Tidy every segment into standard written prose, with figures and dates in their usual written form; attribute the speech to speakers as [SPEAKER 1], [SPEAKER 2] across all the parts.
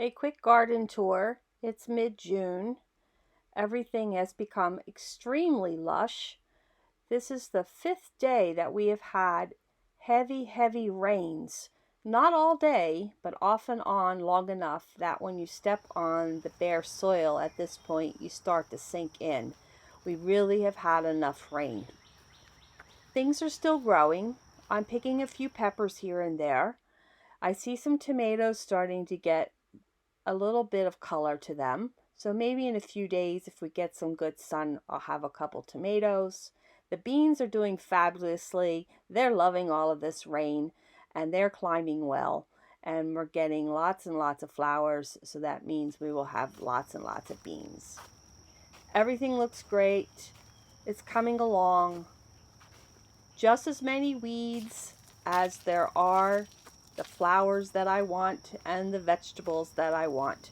[SPEAKER 1] A quick garden tour. It's mid-June. Everything has become extremely lush. This is the 5th day that we have had heavy rains. Not all day, but off and on long enough that when you step on the bare soil at this point, you start to sink in. We really have had enough rain. Things are still growing. I'm picking a few peppers here and there. I see some tomatoes starting to get a little bit of color to them. So maybe in a few days, if we get some good sun, I'll have a couple tomatoes. The beans are doing fabulously. They're loving all of this rain and they're climbing well. And we're getting lots and lots of flowers. So that means we will have lots and lots of beans. Everything looks great. It's coming along. Just as many weeds as there are the flowers that I want and the vegetables that I want.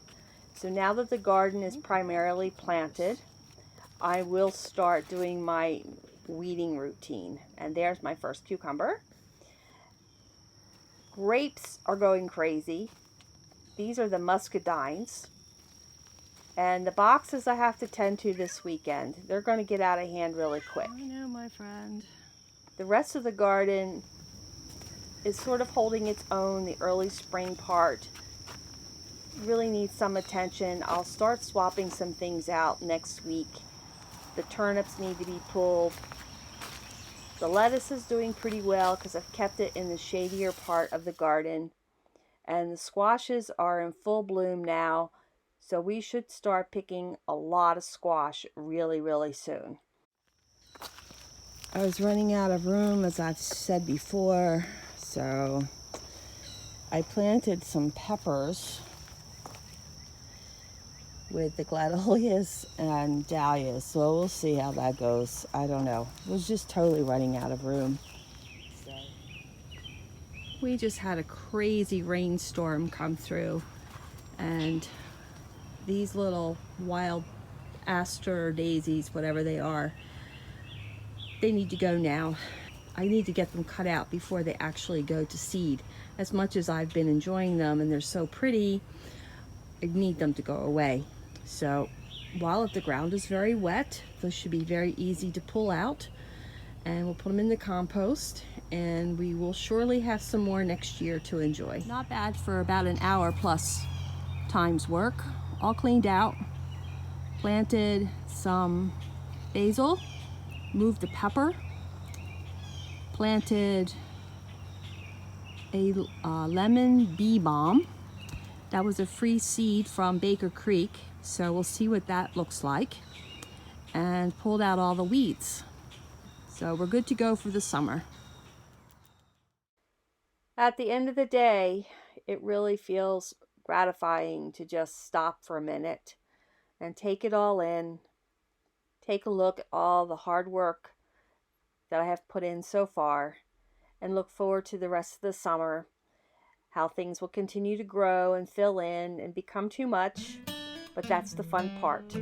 [SPEAKER 1] So now that the garden is primarily planted, I will start doing my weeding routine. And there's my first cucumber. Grapes are going crazy. These are the muscadines. And the boxes I have to tend to this weekend. They're going to get out of hand really quick.
[SPEAKER 2] I know, my friend.
[SPEAKER 1] The rest of the garden is sort of holding its own. The early spring part really needs some attention. I'll start swapping some things out next week. The turnips need to be pulled. The lettuce is doing pretty well because I've kept it in the shadier part of the garden. And the squashes are in full bloom now. So we should start picking a lot of squash really soon. I was running out of room, as I've said before, so I planted some peppers with the gladiolas and dahlias, so we'll see how that goes. I don't know. I was just totally running out of room. So we just had a crazy rainstorm come through, and these little wild aster daisies, whatever they are, they need to go now. I need to get them cut out before they actually go to seed. As much as I've been enjoying them and they're so pretty, I need them to go away. So while the ground is very wet, those should be very easy to pull out, and we'll put them in the compost, and we will surely have some more next year to enjoy. Not bad for about an hour plus time's work. All cleaned out, planted some basil, moved the pepper, planted a lemon bee balm. That was a free seed from Baker Creek, so we'll see what that looks like, and pulled out all the weeds. So we're good to go for the summer. At the end of the day, it really feels gratifying to just stop for a minute and take it all in. Take a look at all the hard work that I have put in so far, and look forward to the rest of the summer, how things will continue to grow and fill in and become too much, but that's the fun part.